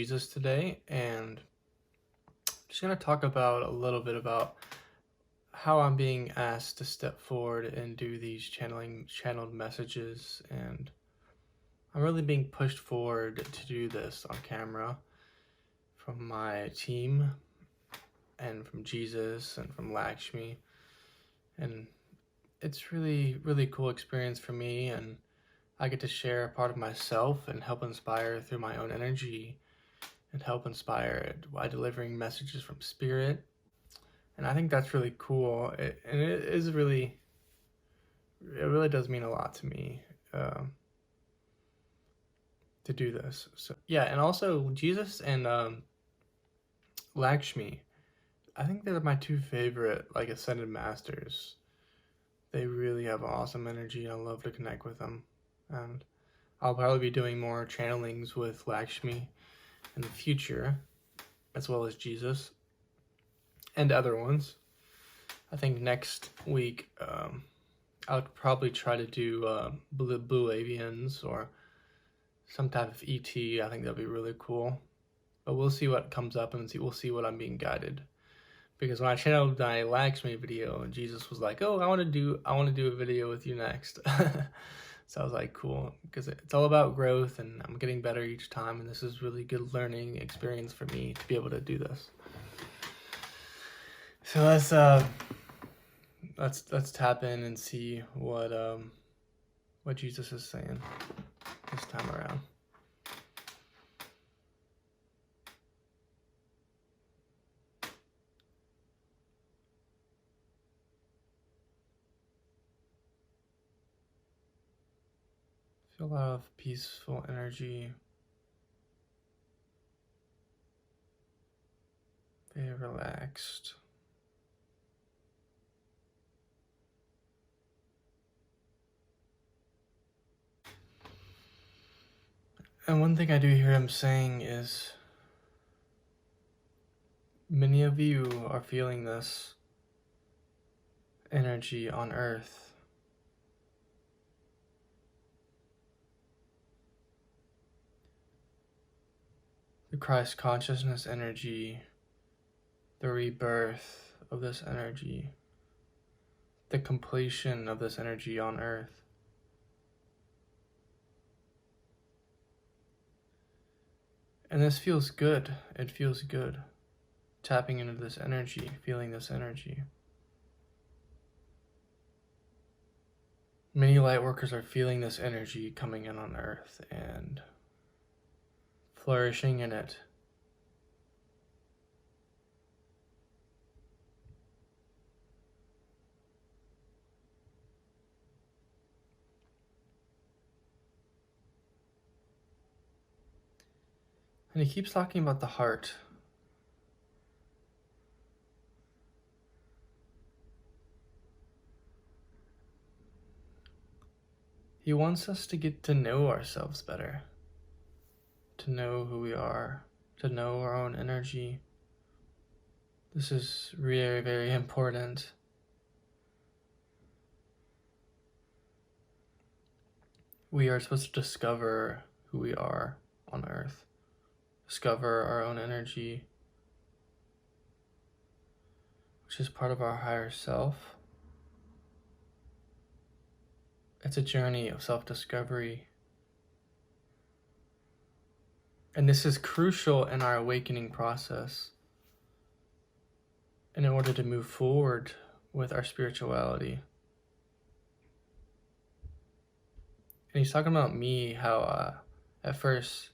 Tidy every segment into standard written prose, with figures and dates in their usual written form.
Jesus today, and I'm just going to talk about a little bit about how I'm being asked to step forward and do these channeled messages, and I'm really being pushed forward to do this on camera from my team and from Jesus and from Lakshmi, and it's really cool experience for me, and I get to share a part of myself and help inspire through my own energy and help inspire by delivering messages from spirit. And I think that's really cool. It really does mean a lot to me to do this. So yeah, and also Jesus and Lakshmi, I think they're my two favorite ascended masters. They really have awesome energy. I love to connect with them, and I'll probably be doing more channelings with Lakshmi in the future, as well as Jesus and other ones. I think next week I'll probably try to do blue avians or some type of ET. I think that'll be really cool. But we'll see what comes up, and we'll see what I'm being guided. Because when I channeled my Lakshmi video, Jesus was like, "Oh, I want to do a video with you next." So I was like, "Cool," because it's all about growth, and I'm getting better each time, and this is really good learning experience for me to be able to do this. So let's tap in and see what Jesus is saying this time around. Feel a lot of peaceful energy. Very relaxed. And one thing I do hear him saying is, many of you are feeling this energy on Earth. The Christ consciousness energy, the rebirth of this energy, the completion of this energy on Earth. And this feels good. It feels good. Tapping into this energy, feeling this energy. Many light workers are feeling this energy coming in on Earth and flourishing in it. And he keeps talking about the heart. He wants us to get to know ourselves better, to know who we are, to know our own energy. This is very important. We are supposed to discover who we are on Earth, discover our own energy, which is part of our higher self. It's a journey of self-discovery. And this is crucial in our awakening process in order to move forward with our spirituality. And he's talking about me, how at first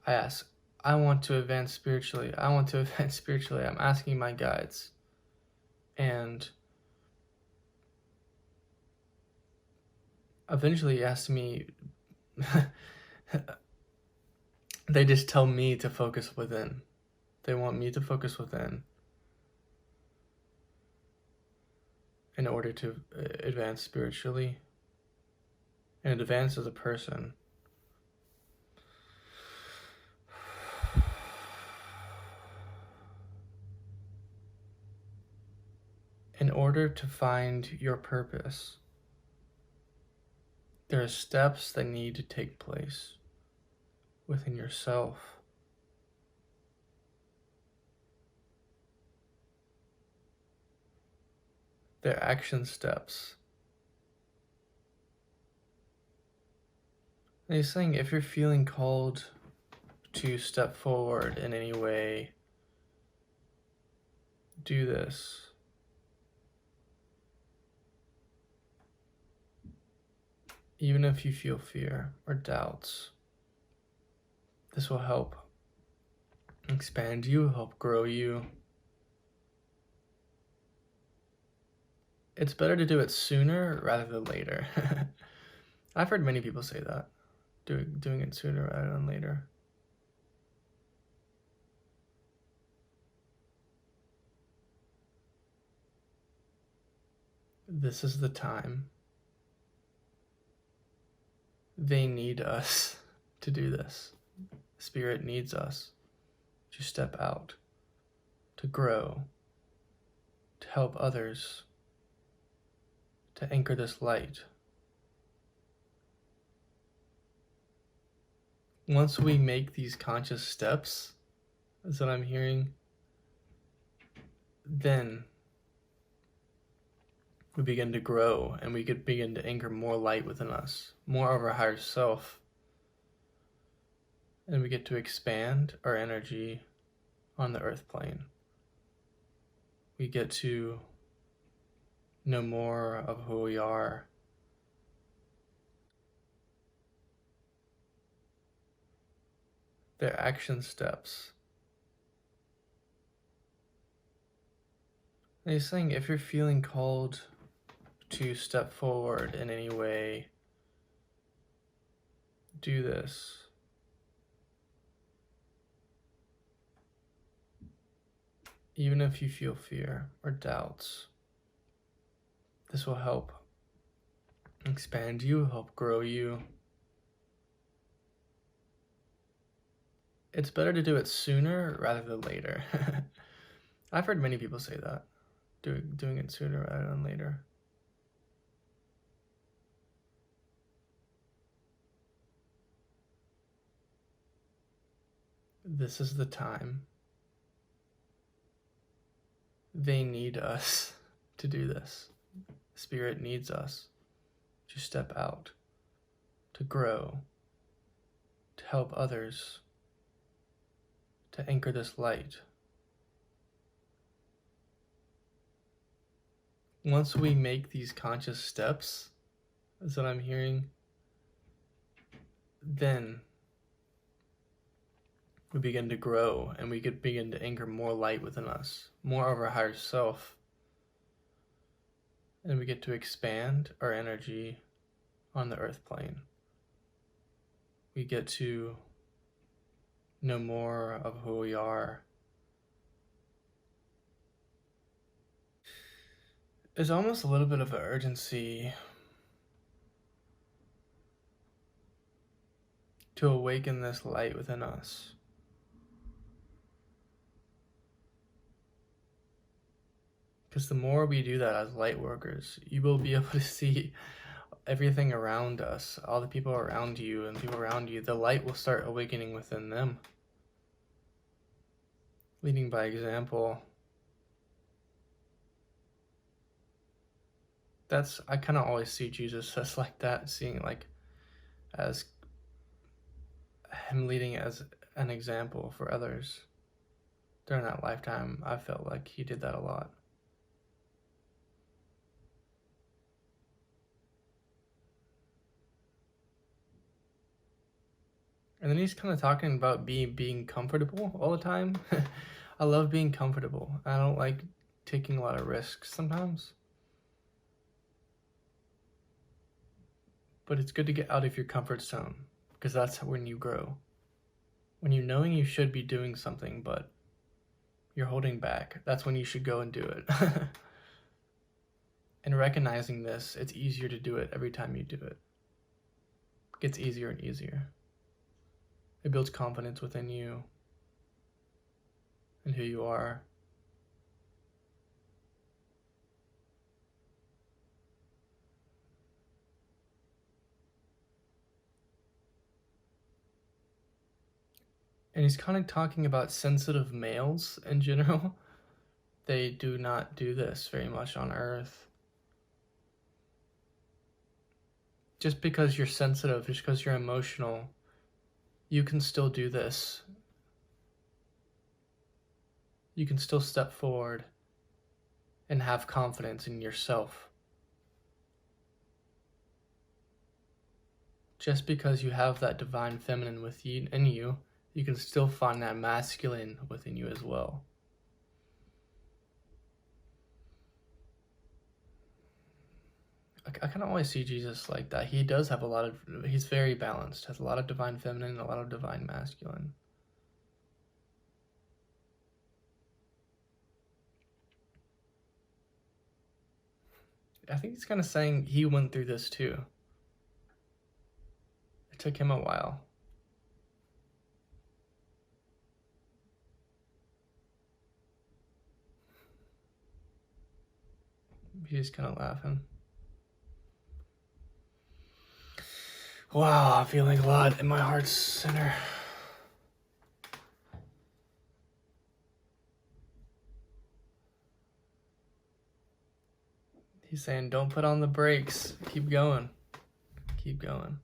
I asked, I want to advance spiritually. I'm asking my guides. And eventually he asked me, they just tell me to focus within. They want me to focus within in order to advance spiritually and advance as a person. In order to find your purpose, there are steps that need to take place within yourself their action steps. And he's saying if you're feeling called to step forward in any way, do this. Even if you feel fear or doubts, this will help expand you, help grow you. It's better to do it sooner rather than later. I've heard many people say that, doing it sooner rather than later. This is the time. They need us to do this. Spirit needs us to step out, to grow, to help others, to anchor this light. Once we make these conscious steps, is what I'm hearing, then we begin to grow and we could begin to anchor more light within us, more of our higher self. And we get to expand our energy on the earth plane. We get to know more of who we are. Their action steps. And he's saying if you're feeling called to step forward in any way, do this. Even if you feel fear or doubts, this will help expand you, help grow you. It's better to do it sooner rather than later. I've heard many people say that, doing it sooner rather than later. This is the time. They need us to do this. Spirit needs us to step out, to grow, to help others, to anchor this light. Once we make these conscious steps, is what I'm hearing, then we begin to grow and we could begin to anchor more light within us, more of our higher self. And we get to expand our energy on the earth plane. We get to know more of who we are. There's almost a little bit of an urgency to awaken this light within us. Because the more we do that as light workers, you will be able to see everything around us, all the people around you and people around you. The light will start awakening within them. Leading by example. I kind of always see Jesus as like that, seeing like as him leading as an example for others. During that lifetime, I felt like he did that a lot. And then he's kind of talking about being comfortable all the time. I love being comfortable. I don't like taking a lot of risks sometimes. But it's good to get out of your comfort zone, because that's when you grow. When you're knowing you should be doing something, but you're holding back, that's when you should go and do it. And recognizing this, it's easier to do it every time you do it. It gets easier and easier. It builds confidence within you and who you are. And he's kind of talking about sensitive males in general. They do not do this very much on Earth. Just because you're sensitive, just because you're emotional, you can still do this. You can still step forward and have confidence in yourself. Just because you have that divine feminine in you, you can still find that masculine within you as well. I can always see Jesus like that. He does have he's very balanced, has a lot of divine feminine and a lot of divine masculine. I think he's kind of saying he went through this too. It took him a while. He's kind of laughing. Wow, I'm feeling a lot in my heart center. He's saying, don't put on the brakes. Keep going. Keep going.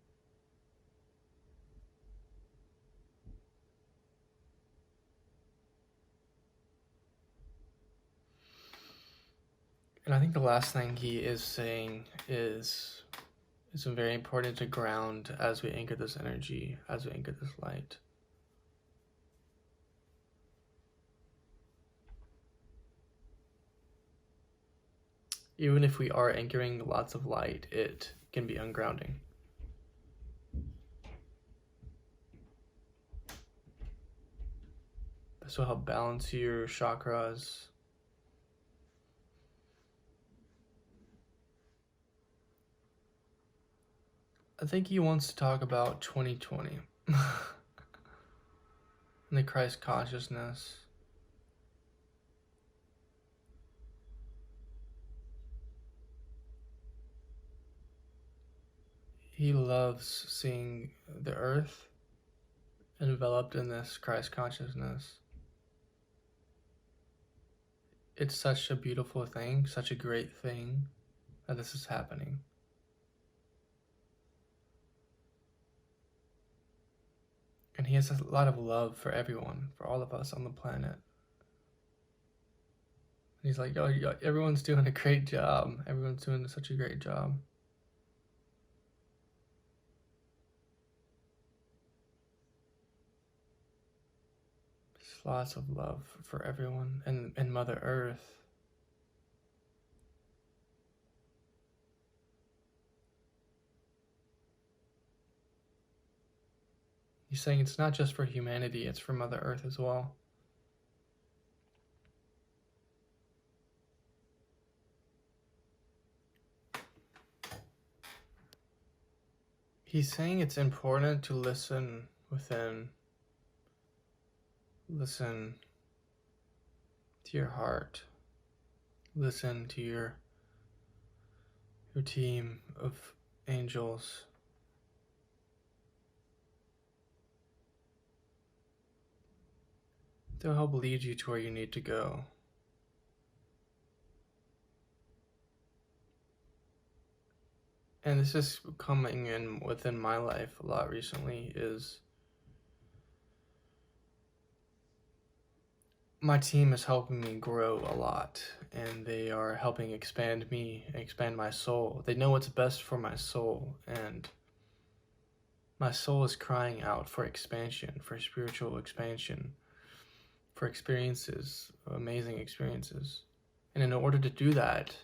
And I think the last thing he is saying is very important to ground as we anchor this energy, as we anchor this light. Even if we are anchoring lots of light, it can be ungrounding. This will help balance your chakras. I think he wants to talk about 2020 and the Christ consciousness. He loves seeing the earth enveloped in this Christ consciousness. It's such a beautiful thing, such a great thing that this is happening. And he has a lot of love for everyone, for all of us on the planet. And he's like, yo, everyone's doing a great job. Everyone's doing such a great job. Just lots of love for everyone and Mother Earth. He's saying it's not just for humanity, it's for Mother Earth as well. He's saying it's important to listen within. Listen to your heart. Listen to your team of angels. They'll help lead you to where you need to go. And this is coming in within my life a lot recently, is my team is helping me grow a lot, and they are helping expand me, expand my soul. They know what's best for my soul, and my soul is crying out for expansion, for spiritual expansion, for experiences, amazing experiences. And in order to do that,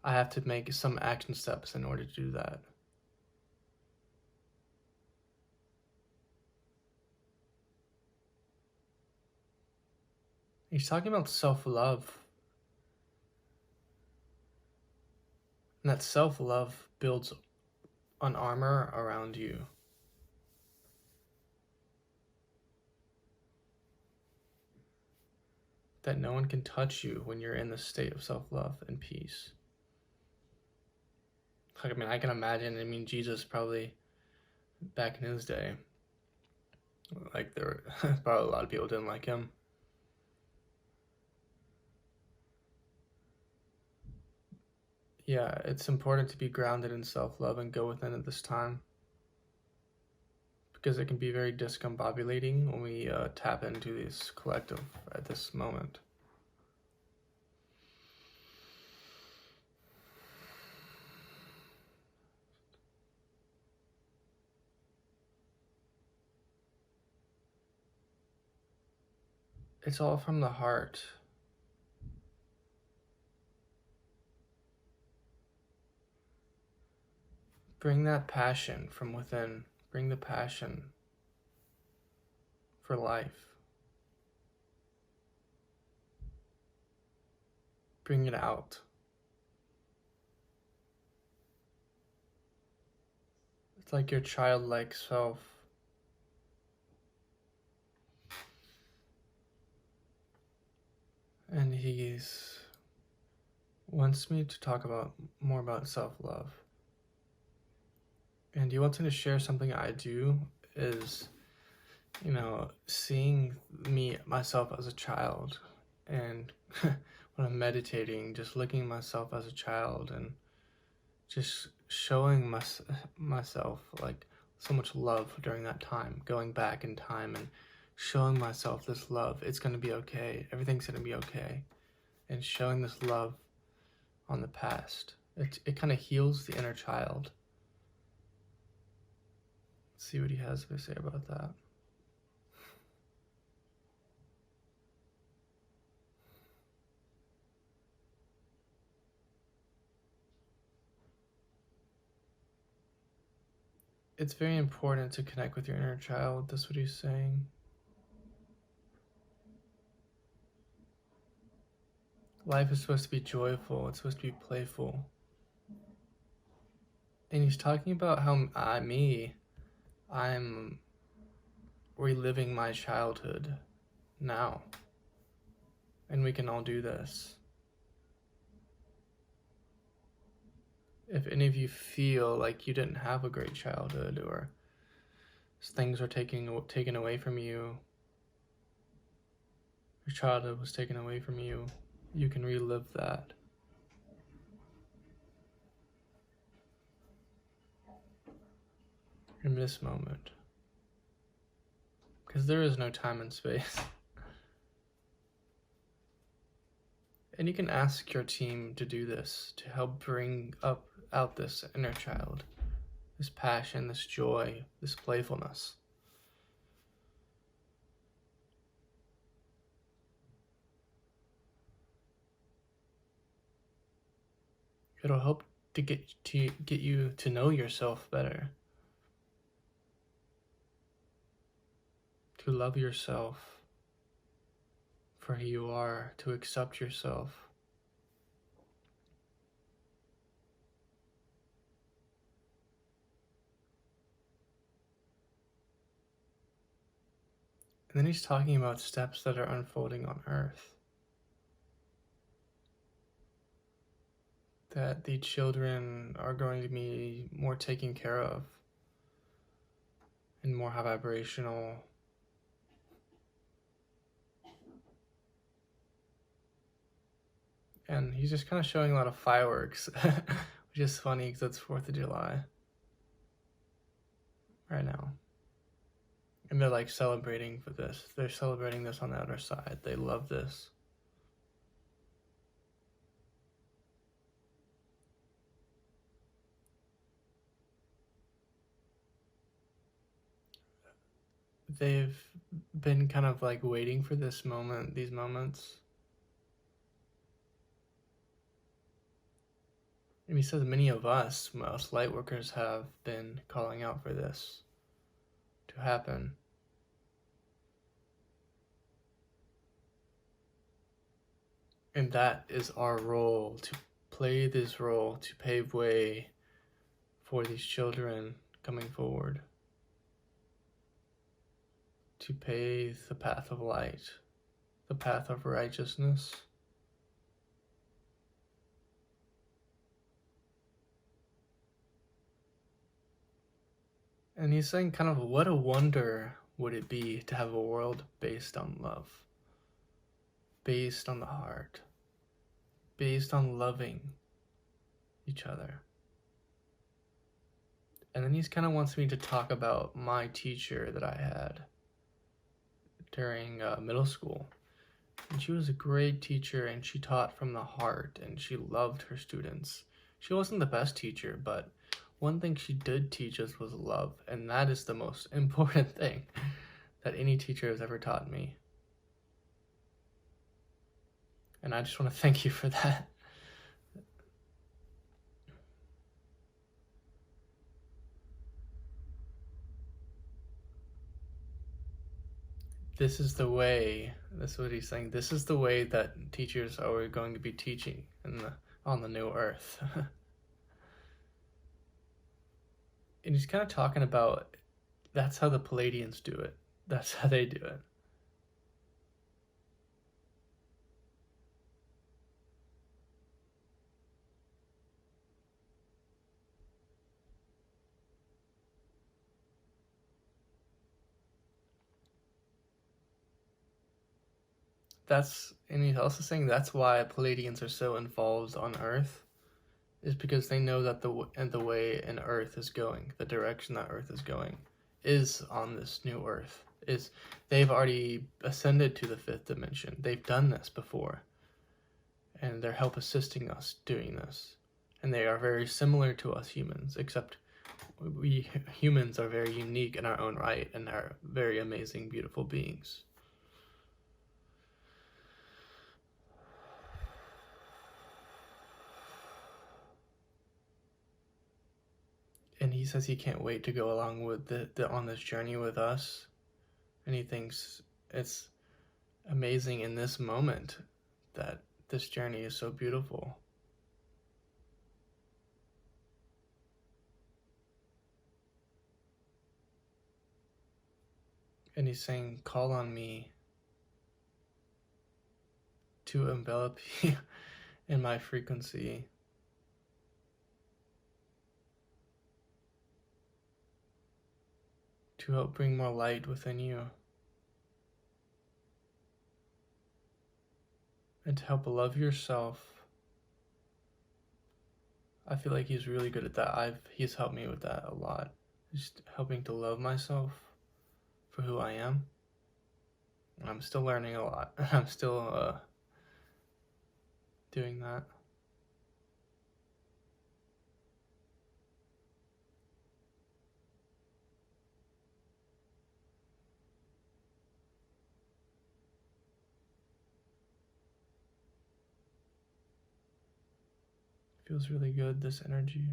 I have to make some action steps in order to do that. He's talking about self-love. And that self-love builds an armor around you. That no one can touch you when you're in the state of self-love and peace. I mean, I can imagine, Jesus probably, back in his day, like, there were probably a lot of people didn't like him. yeah, it's important to be grounded in self-love and go within at this time, because it can be very discombobulating when we tap into this collective at this moment. It's all from the heart. Bring that passion from within. Bring the passion for life. Bring it out. It's like your childlike self. And he wants me to talk more about self-love. And he wants me to share something I do is, seeing myself as a child, and when I'm meditating, just looking at myself as a child and just showing myself like so much love during that time, going back in time and showing myself this love. It's going to be okay. Everything's going to be okay. And showing this love on the past. It kind of heals the inner child. Let's see what he has to say about that. It's very important to connect with your inner child. That's what he's saying. Life is supposed to be joyful. It's supposed to be playful. And he's talking about how I'm reliving my childhood now. And we can all do this. If any of you feel like you didn't have a great childhood, or things were taken away from you, your childhood was taken away from you, you can relive that. In this moment. Because there is no time and space. And you can ask your team to do this, to help bring out this inner child, this passion, this joy, this playfulness. It'll help to get you to know yourself better, to love yourself for who you are, to accept yourself. And then he's talking about steps that are unfolding on Earth. That the children are going to be more taken care of and more high vibrational. And he's just kind of showing a lot of fireworks, which is funny because it's 4th of July right now. And they're like celebrating for this. They're celebrating this on the other side. They love this. They've been kind of like waiting for this moment, these moments. And he says many of us, most light workers, have been calling out for this to happen. And that is our role, to play this role, to pave way for these children coming forward, to pave the path of light, the path of righteousness. And he's saying kind of what a wonder would it be to have a world based on love, based on the heart, based on loving each other. And then he kind of wants me to talk about my teacher that I had during middle school. And she was a great teacher, and she taught from the heart, and she loved her students. She wasn't the best teacher, but one thing she did teach us was love, and that is the most important thing that any teacher has ever taught me. And I just want to thank you for that. This is the way, that's what he's saying, this is the way that teachers are going to be teaching on the new earth. And he's kind of talking about, that's how the Palladians do it. That's how they do it. And he's also saying that's why Palladians are so involved on Earth, is because they know that the way an Earth is going, the direction that Earth is going, is on this new Earth. They've already ascended to the 5th dimension. They've done this before, and they're help assisting us doing this. And they are very similar to us humans, except we humans are very unique in our own right and are very amazing, beautiful beings. And he says he can't wait to go along with on this journey with us. And he thinks it's amazing in this moment that this journey is so beautiful. And he's saying, call on me to envelop you in my frequency. To help bring more light within you. And to help love yourself. I feel like he's really good at that. He's helped me with that a lot. Just helping to love myself for who I am. And I'm still learning a lot. I'm still doing that. Feels really good, this energy.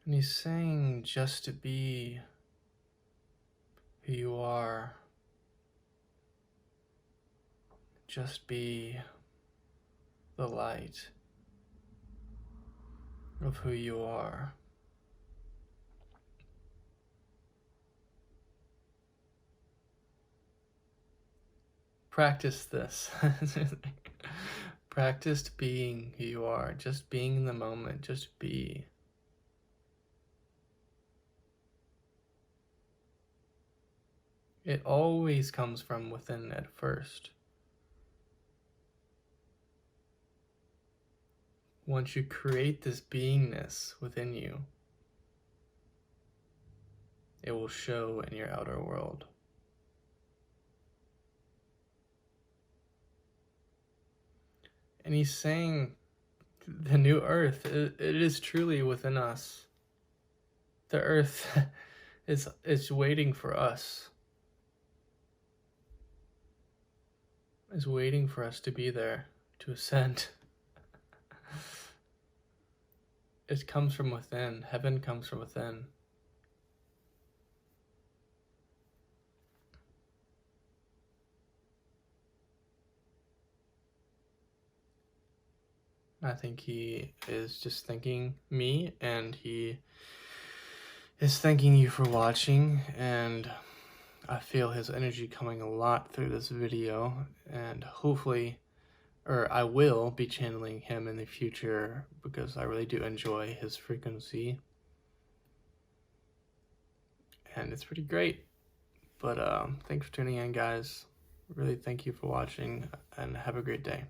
And he's saying just to be who you are. Just be the light of who you are. Practice this. Practice being who you are. Just being in the moment. Just be. It always comes from within at first. Once you create this beingness within you, it will show in your outer world. And he's saying the new earth, it is truly within us. The earth is waiting for us. Is waiting for us to be there, to ascend. It comes from within. Heaven comes from within. I think he is just thanking me, and he is thanking you for watching, and I feel his energy coming a lot through this video, and hopefully, or I will be channeling him in the future because I really do enjoy his frequency. and it's pretty great. But thanks for tuning in, guys. Really thank you for watching, and have a great day.